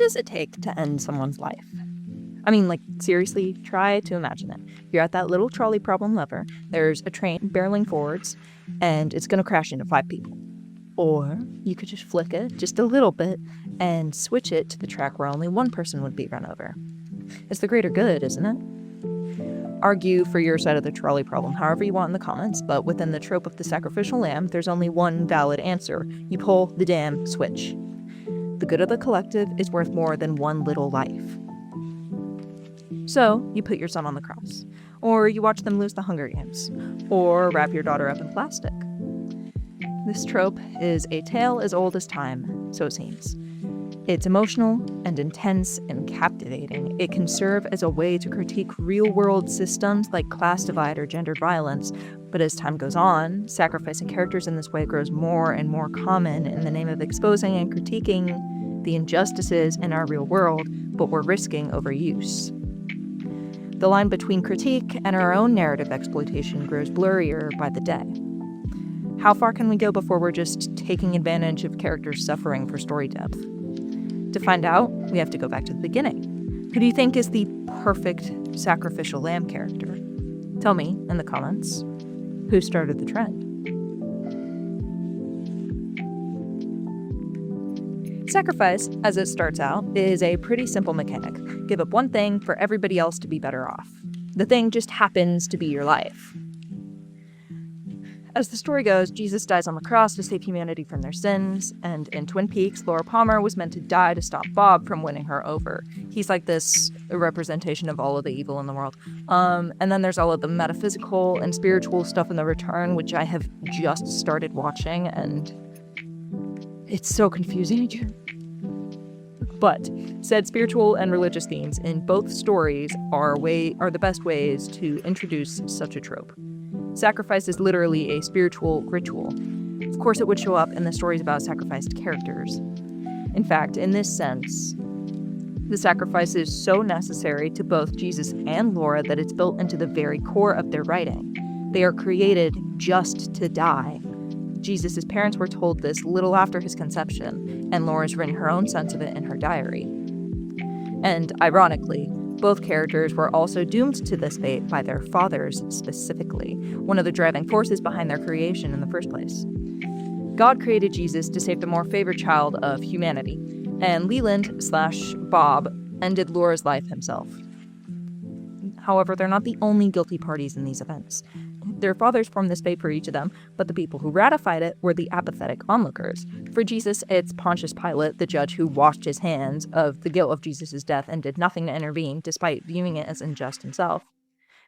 does it take to end someone's life? I mean, like, seriously, try to imagine it. You're at that little trolley problem lever, there's a train barreling forwards, and it's gonna crash into 5 people. Or you could just flick it just a little bit and switch it to the track where only one person would be run over. It's the greater good, isn't it? Argue for your side of the trolley problem however you want in the comments, but within the trope of the sacrificial lamb, there's only one valid answer. You pull the damn switch. The good of the collective is worth more than one little life. So, you put your son on the cross, or you watch them lose the Hunger Games, or wrap your daughter up in plastic. This trope is a tale as old as time, so it seems. It's emotional and intense and captivating. It can serve as a way to critique real-world systems like class divide or gendered violence, but as time goes on, sacrificing characters in this way grows more and more common in the name of exposing and critiquing the injustices in our real world, but we're risking overuse. The line between critique and our own narrative exploitation grows blurrier by the day. How far can we go before we're just taking advantage of characters suffering for story depth? To find out, we have to go back to the beginning. Who do you think is the perfect sacrificial lamb character? Tell me in the comments who started the trend. Sacrifice, as it starts out, is a pretty simple mechanic. Give up one thing for everybody else to be better off. The thing just happens to be your life. As the story goes, Jesus dies on the cross to save humanity from their sins, and in Twin Peaks, Laura Palmer was meant to die to stop Bob from winning her over. He's like this representation of all of the evil in the world. And then there's all of the metaphysical and spiritual stuff in The Return, which I have just started watching, and it's so confusing. But said spiritual and religious themes in both stories are the best ways to introduce such a trope. Sacrifice is literally a spiritual ritual. Of course, it would show up in the stories about sacrificed characters. In fact, in this sense, the sacrifice is so necessary to both Jesus and Laura that it's built into the very core of their writing. They are created just to die. Jesus' parents were told this little after his conception, and Laura's written her own sense of it in her diary. And ironically, both characters were also doomed to this fate by their fathers specifically, one of the driving forces behind their creation in the first place. God created Jesus to save the more favored child of humanity, and Leland/Bob ended Laura's life himself. However, they're not the only guilty parties in these events. Their fathers formed this fate for each of them, but the people who ratified it were the apathetic onlookers. For Jesus, it's Pontius Pilate, the judge who washed his hands of the guilt of Jesus' death and did nothing to intervene, despite viewing it as unjust himself.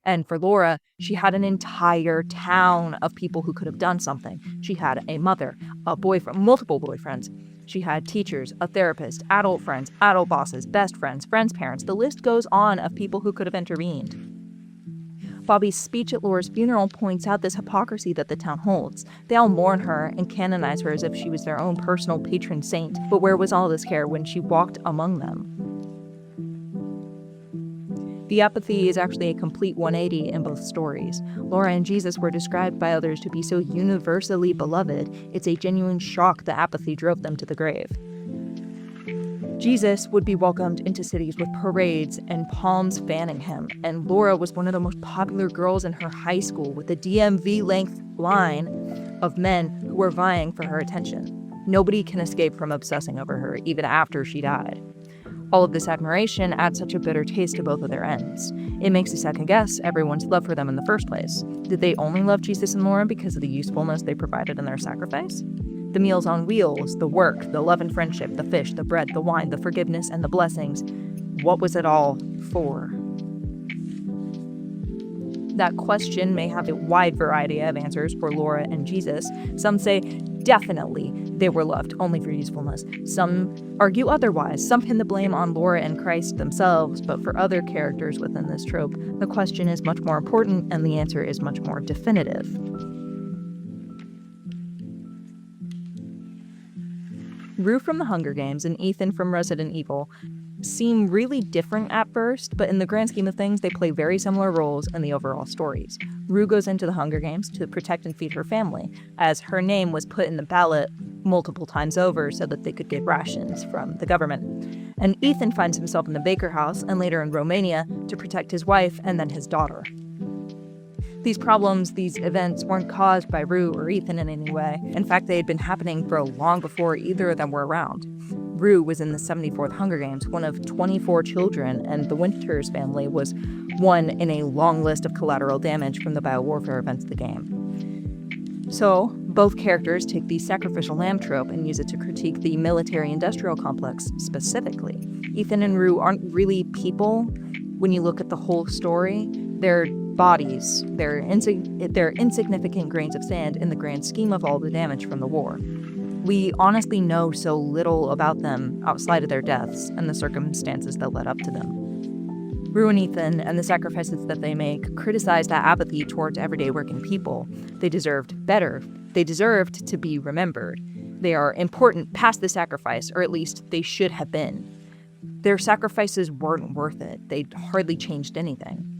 And for Laura, she had an entire town of people who could have done something. She had a mother, a boyfriend, multiple boyfriends. She had teachers, a therapist, adult friends, adult bosses, best friends, friends' parents. The list goes on of people who could have intervened. Bobby's speech at Laura's funeral points out this hypocrisy that the town holds. They all mourn her and canonize her as if she was their own personal patron saint, but where was all this care when she walked among them? The apathy is actually a complete 180 in both stories. Laura and Jesus were described by others to be so universally beloved, it's a genuine shock the apathy drove them to the grave. Jesus would be welcomed into cities with parades and palms fanning him, and Laura was one of the most popular girls in her high school with a DMV-length line of men who were vying for her attention. Nobody can escape from obsessing over her, even after she died. All of this admiration adds such a bitter taste to both of their ends. It makes you second-guess everyone's love for them in the first place. Did they only love Jesus and Laura because of the usefulness they provided in their sacrifice? The meals on wheels, the work, the love and friendship, the fish, the bread, the wine, the forgiveness, and the blessings. What was it all for? That question may have a wide variety of answers for Laura and Jesus. Some say definitely they were loved only for usefulness. Some argue otherwise. Some pin the blame on Laura and Christ themselves, but for other characters within this trope, the question is much more important and the answer is much more definitive. Rue from The Hunger Games and Ethan from Resident Evil seem really different at first, but in the grand scheme of things, they play very similar roles in the overall stories. Rue goes into the Hunger Games to protect and feed her family, as her name was put in the ballot multiple times over so that they could get rations from the government. And Ethan finds himself in the Baker house and later in Romania to protect his wife and then his daughter. These problems, these events, weren't caused by Rue or Ethan in any way. In fact, they had been happening for long before either of them were around. Rue was in the 74th Hunger Games, one of 24 children, and the Winters family was one in a long list of collateral damage from the biowarfare events of the game. So, both characters take the sacrificial lamb trope and use it to critique the military-industrial complex specifically. Ethan and Rue aren't really people when you look at the whole story. They're bodies. They're insignificant grains of sand in the grand scheme of all the damage from the war. We honestly know so little about them outside of their deaths and the circumstances that led up to them. Rue and Ethan and the sacrifices that they make criticize that apathy towards everyday working people. They deserved better. They deserved to be remembered. They are important past the sacrifice, or at least they should have been. Their sacrifices weren't worth it. They hardly changed anything.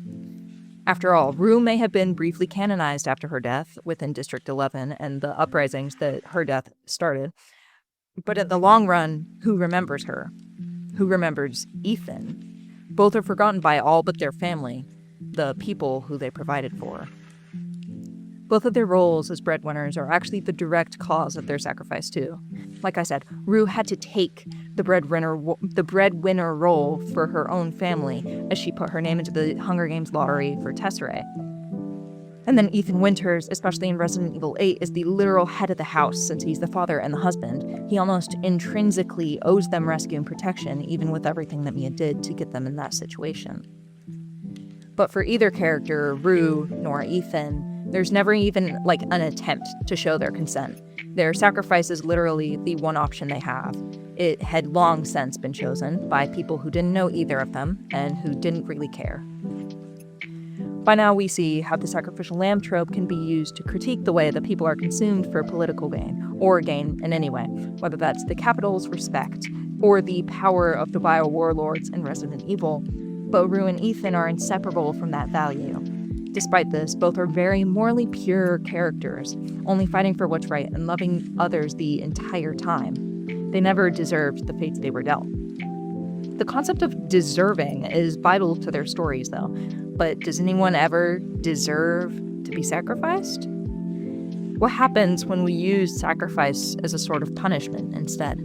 After all, Rue may have been briefly canonized after her death within District 11 and the uprisings that her death started. But in the long run, who remembers her? Who remembers Ethan? Both are forgotten by all but their family, the people who they provided for. Both of their roles as breadwinners are actually the direct cause of their sacrifice too. Like I said, Rue had to take the breadwinner role for her own family as she put her name into the Hunger Games lottery for Tesserae. And then Ethan Winters, especially in Resident Evil 8, is the literal head of the house since he's the father and the husband. He almost intrinsically owes them rescue and protection, even with everything that Mia did to get them in that situation. But for either character, Rue nor Ethan, there's never even an attempt to show their consent. Their sacrifice is literally the one option they have. It had long since been chosen by people who didn't know either of them and who didn't really care. By now we see how the sacrificial lamb trope can be used to critique the way that people are consumed for political gain, or gain in any way, whether that's the Capitol's respect or the power of the bio-warlords in Resident Evil. But Rue and Ethan are inseparable from that value. Despite this, both are very morally pure characters, only fighting for what's right and loving others the entire time. They never deserved the fates they were dealt. The concept of deserving is vital to their stories, though. But does anyone ever deserve to be sacrificed? What happens when we use sacrifice as a sort of punishment instead?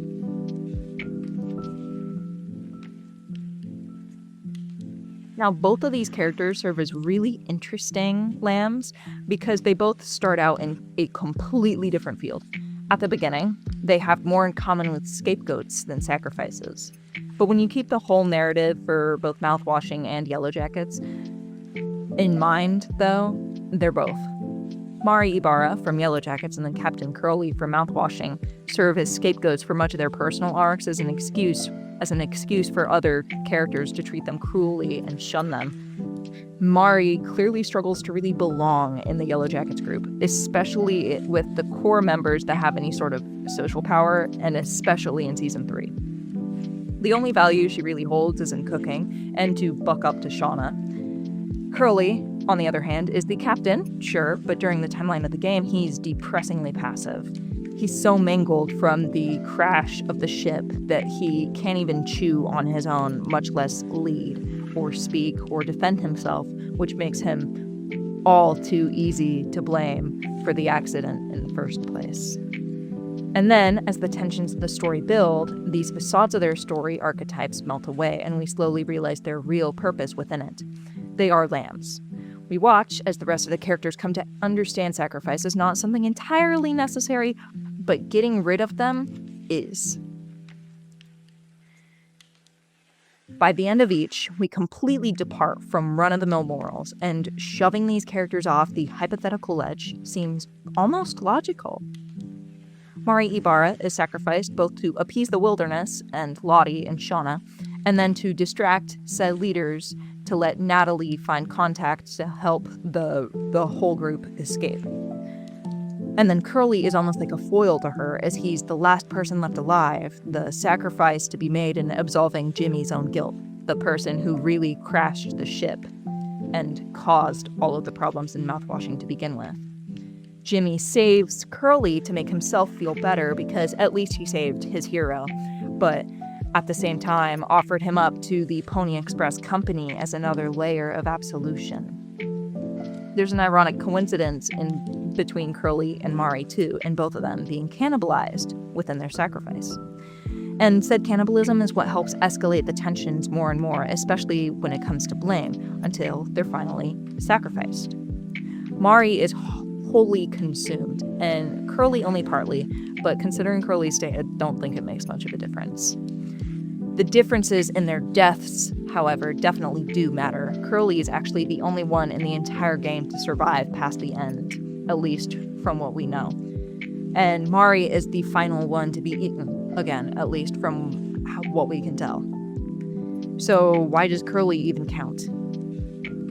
Now, both of these characters serve as really interesting lambs because they both start out in a completely different field. At the beginning, they have more in common with scapegoats than sacrifices. But when you keep the whole narrative for both Mouthwashing and Yellow Jackets in mind, though, they're both. Mari Ibarra from Yellow Jackets and then Captain Curly from Mouthwashing serve as scapegoats for much of their personal arcs as an excuse for other characters to treat them cruelly and shun them. Mari clearly struggles to really belong in the Yellow Jackets group, especially with the core members that have any sort of social power, and especially in Season 3. The only value she really holds is in cooking, and to buck up to Shauna. Curly, on the other hand, is the captain, sure, but during the timeline of the game, he's depressingly passive. He's so mangled from the crash of the ship that he can't even chew on his own, much less lead or speak or defend himself, which makes him all too easy to blame for the accident in the first place. And then, as the tensions of the story build, these facades of their story archetypes melt away, and we slowly realize their real purpose within it. They are lambs. We watch as the rest of the characters come to understand sacrifice as not something entirely necessary, but getting rid of them is. By the end of each, we completely depart from run-of-the-mill morals, and shoving these characters off the hypothetical ledge seems almost logical. Mari Ibarra is sacrificed both to appease the wilderness and Lottie and Shauna, and then to distract said leaders to let Natalie find contact to help the whole group escape. And then Curly is almost like a foil to her, as he's the last person left alive, the sacrifice to be made in absolving Jimmy's own guilt, the person who really crashed the ship and caused all of the problems in mouthwashing to begin with. Jimmy saves Curly to make himself feel better because at least he saved his hero, but at the same time offered him up to the Pony Express company as another layer of absolution. There's an ironic coincidence in between Curly and Mari too, and both of them being cannibalized within their sacrifice. And said cannibalism is what helps escalate the tensions more and more, especially when it comes to blame, until they're finally sacrificed. Mari is wholly consumed, and Curly only partly, but considering Curly's state, I don't think it makes much of a difference. The differences in their deaths, however, definitely do matter. Curly is actually the only one in the entire game to survive past the end, at least from what we know. And Mari is the final one to be eaten, again, at least from what we can tell. So why does Curly even count?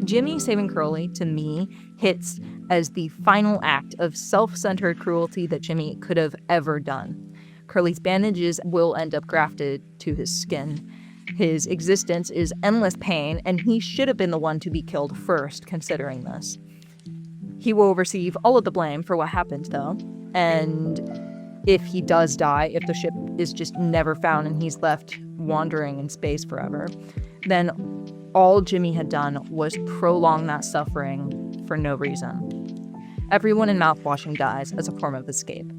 Jimmy saving Curly, to me, hits as the final act of self-centered cruelty that Jimmy could have ever done. Curly's bandages will end up grafted to his skin. His existence is endless pain, and he should have been the one to be killed first, considering this. He will receive all of the blame for what happened, though, and if he does die, if the ship is just never found and he's left wandering in space forever, then all Jimmy had done was prolong that suffering for no reason. Everyone in mouthwashing dies as a form of escape.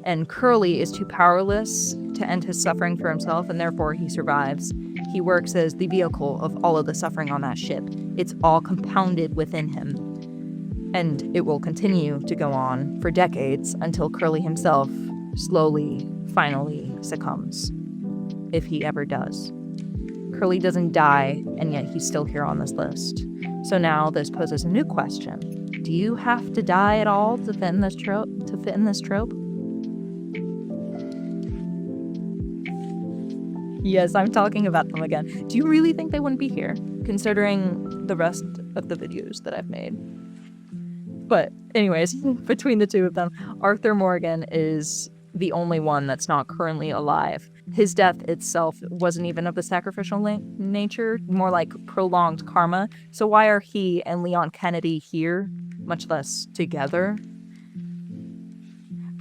And Curly is too powerless to end his suffering for himself, and therefore he survives. He works as the vehicle of all of the suffering on that ship. It's all compounded within him. And it will continue to go on for decades until Curly himself slowly, finally succumbs. If he ever does. Curly doesn't die, and yet he's still here on this list. So now this poses a new question. Do you have to die at all to fit in this trope? Yes, I'm talking about them again. Do you really think they wouldn't be here, considering the rest of the videos that I've made? But anyways, between the two of them, Arthur Morgan is the only one that's not currently alive. His death itself wasn't even of the sacrificial nature, more like prolonged karma. So why are he and Leon Kennedy here, much less together?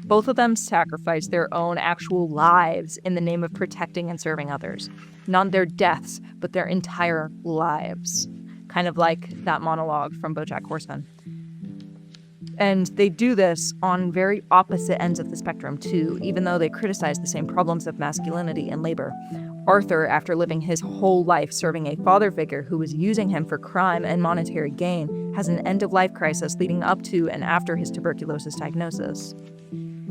Both of them sacrificed their own actual lives in the name of protecting and serving others. Not their deaths, but their entire lives. Kind of like that monologue from BoJack Horseman. And they do this on very opposite ends of the spectrum, too, even though they criticize the same problems of masculinity and labor. Arthur, after living his whole life serving a father figure who was using him for crime and monetary gain, has an end-of-life crisis leading up to and after his tuberculosis diagnosis.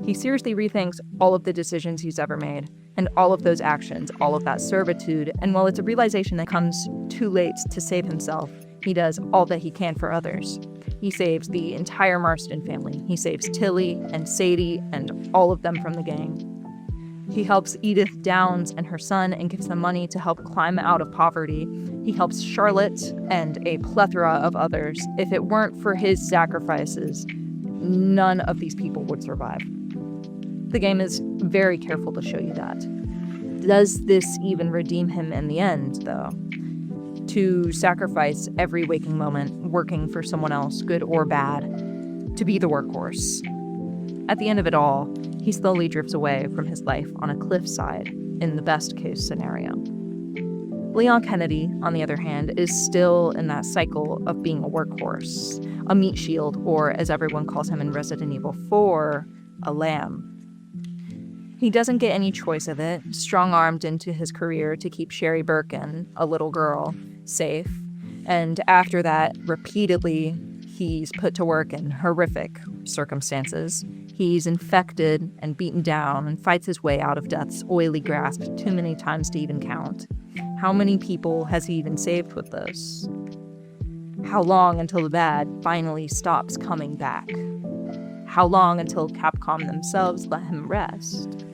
He seriously rethinks all of the decisions he's ever made, and all of those actions, all of that servitude, and while it's a realization that comes too late to save himself, he does all that he can for others. He saves the entire Marston family. He saves Tilly and Sadie and all of them from the gang. He helps Edith Downs and her son and gives them money to help climb out of poverty. He helps Charlotte and a plethora of others. If it weren't for his sacrifices, none of these people would survive. The game is very careful to show you that. Does this even redeem him in the end, though? To sacrifice every waking moment, working for someone else, good or bad, to be the workhorse. At the end of it all, he slowly drifts away from his life on a cliffside in the best case scenario. Leon Kennedy, on the other hand, is still in that cycle of being a workhorse, a meat shield, or as everyone calls him in Resident Evil 4, a lamb. He doesn't get any choice of it, strong-armed into his career to keep Sherry Birkin, a little girl, safe. And after that, repeatedly, he's put to work in horrific circumstances. He's infected and beaten down and fights his way out of death's oily grasp too many times to even count. How many people has he even saved with this? How long until the bad finally stops coming back? How long until Capcom themselves let him rest?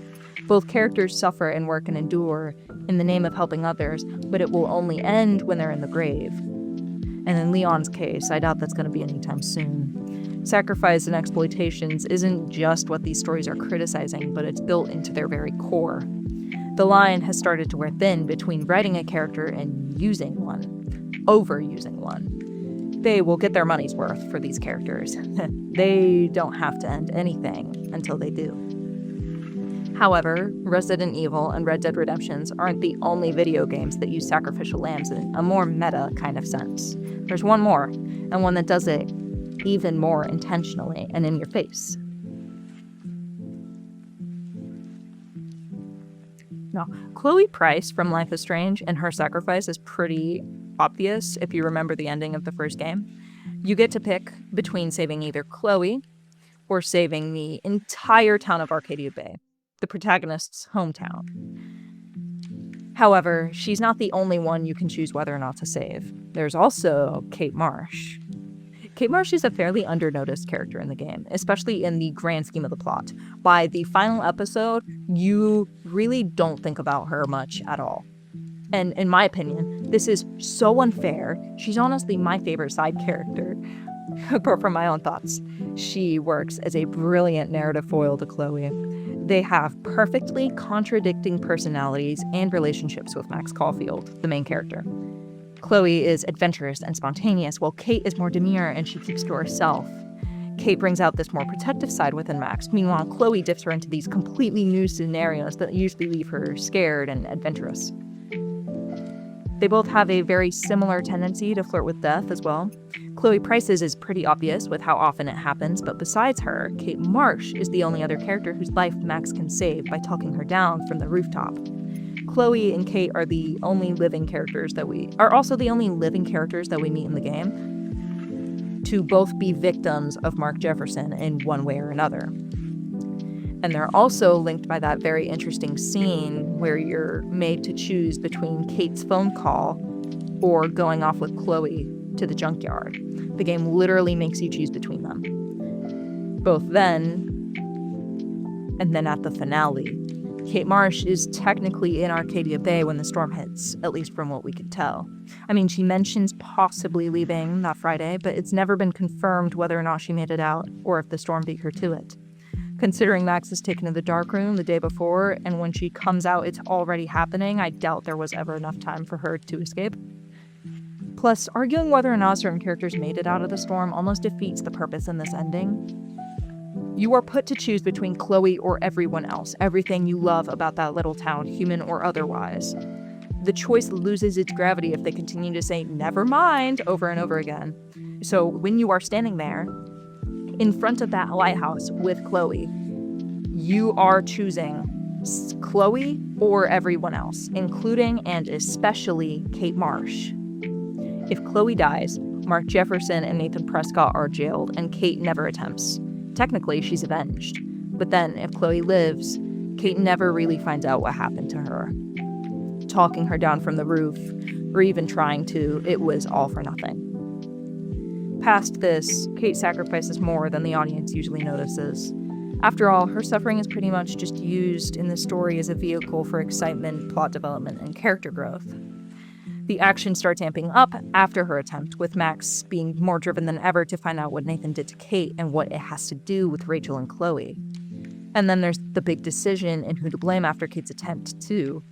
Both characters suffer and work and endure in the name of helping others, but it will only end when they're in the grave. And in Leon's case, I doubt that's going to be anytime soon. Sacrifice and exploitations isn't just what these stories are criticizing, but it's built into their very core. The line has started to wear thin between writing a character and using one, overusing one. They will get their money's worth for these characters. They don't have to end anything until they do. However, Resident Evil and Red Dead Redemptions aren't the only video games that use sacrificial lambs in a more meta kind of sense. There's one more, and one that does it even more intentionally and in your face. Now, Chloe Price from Life is Strange and her sacrifice is pretty obvious if you remember the ending of the first game. You get to pick between saving either Chloe or saving the entire town of Arcadia Bay, the protagonist's hometown. However, she's not the only one you can choose whether or not to save. There's also Kate Marsh. Kate Marsh is a fairly under-noticed character in the game, especially in the grand scheme of the plot. By the final episode, you really don't think about her much at all. And in my opinion, this is so unfair. She's honestly my favorite side character, apart from my own thoughts. She works as a brilliant narrative foil to Chloe. They have perfectly contradicting personalities and relationships with Max Caulfield, the main character. Chloe is adventurous and spontaneous, while Kate is more demure and she keeps to herself. Kate brings out this more protective side within Max. Meanwhile, Chloe dips her into these completely new scenarios that usually leave her scared and adventurous. They both have a very similar tendency to flirt with death as well. Chloe Price's is pretty obvious with how often it happens, but besides her, Kate Marsh is the only other character whose life Max can save by talking her down from the rooftop. Chloe and Kate are the only living characters that we meet in the game to both be victims of Mark Jefferson in one way or another. And they're also linked by that very interesting scene where you're made to choose between Kate's phone call or going off with Chloe to the junkyard. The game literally makes you choose between them. Both then and then at the finale. Kate Marsh is technically in Arcadia Bay when the storm hits, at least from what we could tell. I mean, she mentions possibly leaving that Friday, but it's never been confirmed whether or not she made it out or if the storm beat her to it. Considering Max is taken to the dark room the day before, and when she comes out it's already happening, I doubt there was ever enough time for her to escape. Plus, arguing whether or not certain characters made it out of the storm almost defeats the purpose in this ending. You are put to choose between Chloe or everyone else, everything you love about that little town, human or otherwise. The choice loses its gravity if they continue to say, "never mind," over and over again. So when you are standing there, in front of that lighthouse with Chloe, you are choosing Chloe or everyone else, including and especially Kate Marsh. If Chloe dies, Mark Jefferson and Nathan Prescott are jailed, and Kate never attempts. Technically, she's avenged. But then, if Chloe lives, Kate never really finds out what happened to her. Talking her down from the roof, or even trying to, it was all for nothing. Past this, Kate sacrifices more than the audience usually notices. After all, her suffering is pretty much just used in the story as a vehicle for excitement, plot development, and character growth. The action starts amping up after her attempt, with Max being more driven than ever to find out what Nathan did to Kate and what it has to do with Rachel and Chloe. And then there's the big decision in who to blame after Kate's attempt, too.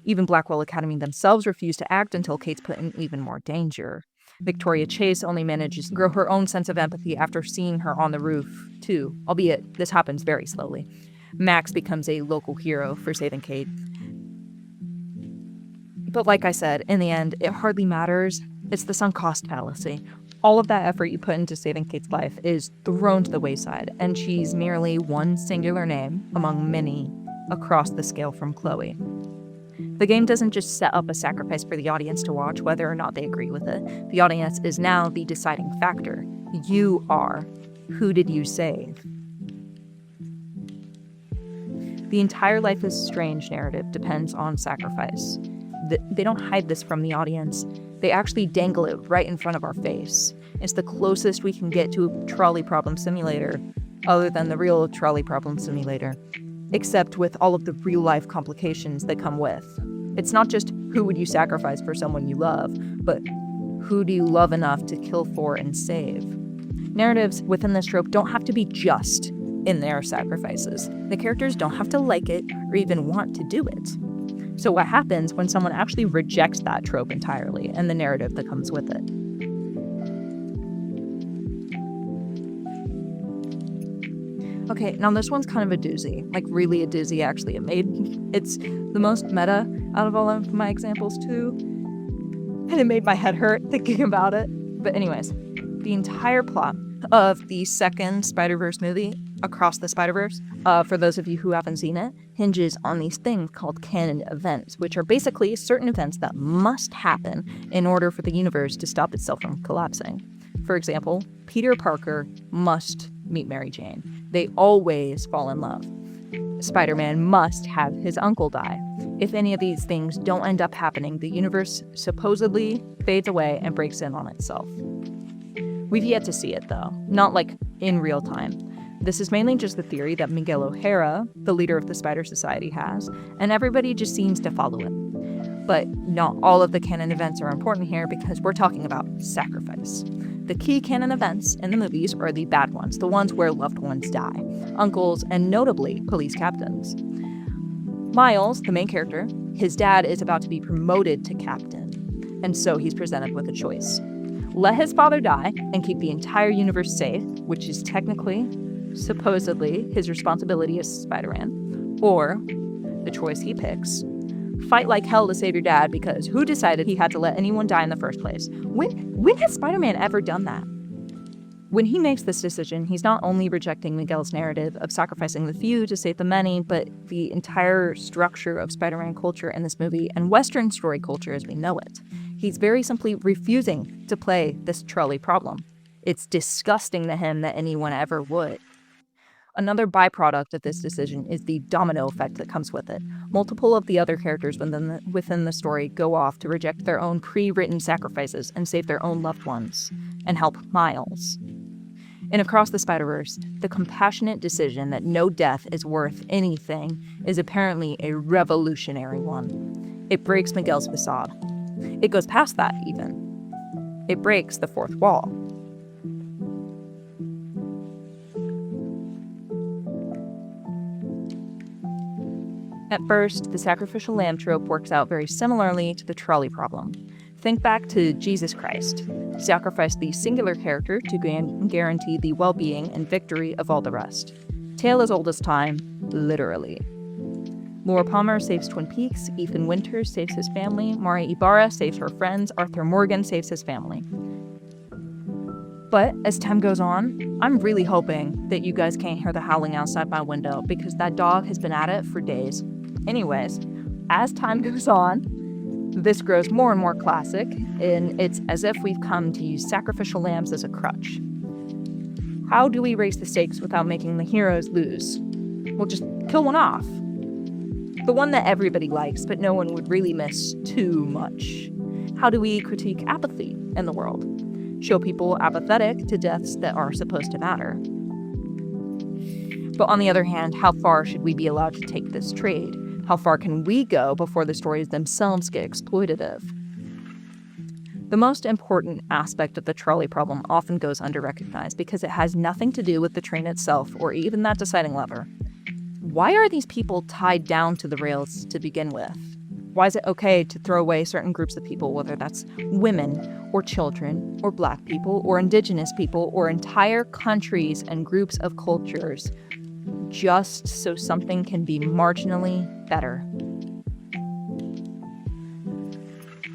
Even Blackwell Academy themselves refuse to act until Kate's put in even more danger. Victoria Chase only manages to grow her own sense of empathy after seeing her on the roof, too, albeit this happens very slowly. Max becomes a local hero for saving Kate. But like I said, in the end, it hardly matters. It's the sunk cost fallacy. All of that effort you put into saving Kate's life is thrown to the wayside, and she's merely one singular name among many across the scale from Chloe. The game doesn't just set up a sacrifice for the audience to watch, whether or not they agree with it. The audience is now the deciding factor. You are. Who did you save? The entire Life is Strange narrative depends on sacrifice. They don't hide this from the audience. They actually dangle it right in front of our face. It's the closest we can get to a trolley problem simulator, other than the real trolley problem simulator, except with all of the real-life complications that come with. It's not just who would you sacrifice for someone you love, but who do you love enough to kill for and save? Narratives within this trope don't have to be just in their sacrifices. The characters don't have to like it or even want to do it. So what happens when someone actually rejects that trope entirely and the narrative that comes with it? Okay, now this one's kind of a doozy, like really a doozy actually. It's the most meta out of all of my examples too, and it made my head hurt thinking about it. But anyways, the entire plot of the second Spider-Verse movie, Across the Spider-Verse, for those of you who haven't seen it, hinges on these things called canon events, which are basically certain events that must happen in order for the universe to stop itself from collapsing. For example, Peter Parker must meet Mary Jane. They always fall in love. Spider-Man must have his uncle die. If any of these things don't end up happening, the universe supposedly fades away and breaks in on itself. We've yet to see it, though, not like in real time. This is mainly just the theory that Miguel O'Hara, the leader of the Spider Society, has, and everybody just seems to follow it. But not all of the canon events are important here because we're talking about sacrifice. The key canon events in the movies are the bad ones, the ones where loved ones die, uncles, and notably police captains. Miles, the main character, his dad is about to be promoted to captain, and so he's presented with a choice. Let his father die and keep the entire universe safe, which is technically, supposedly, his responsibility as Spider-Man, or the choice he picks, fight like hell to save your dad because who decided he had to let anyone die in the first place? When has Spider-Man ever done that? When he makes this decision, he's not only rejecting Miguel's narrative of sacrificing the few to save the many, but the entire structure of Spider-Man culture in this movie and Western story culture as we know it. He's very simply refusing to play this trolley problem. It's disgusting to him that anyone ever would. Another byproduct of this decision is the domino effect that comes with it. Multiple of the other characters within the story go off to reject their own pre-written sacrifices and save their own loved ones, and help Miles. In Across the Spider-Verse, the compassionate decision that no death is worth anything is apparently a revolutionary one. It breaks Miguel's facade. It goes past that, even. It breaks the fourth wall. At first, the sacrificial lamb trope works out very similarly to the trolley problem. Think back to Jesus Christ. He sacrificed the singular character to guarantee the well-being and victory of all the rest. Tale as old as time, literally. Laura Palmer saves Twin Peaks, Ethan Winters saves his family, Mari Ibarra saves her friends, Arthur Morgan saves his family. But as time goes on, I'm really hoping that you guys can't hear the howling outside my window because that dog has been at it for days. Anyways, as time goes on, this grows more and more classic, and it's as if we've come to use sacrificial lambs as a crutch. How do we raise the stakes without making the heroes lose? We'll just kill one off. The one that everybody likes, but no one would really miss too much. How do we critique apathy in the world? Show people apathetic to deaths that are supposed to matter. But on the other hand, how far should we be allowed to take this trade? How far can we go before the stories themselves get exploitative? The most important aspect of the trolley problem often goes under-recognized because it has nothing to do with the train itself or even that deciding lever. Why are these people tied down to the rails to begin with? Why is it okay to throw away certain groups of people, whether that's women or children or Black people or Indigenous people or entire countries and groups of cultures, just so something can be marginally better?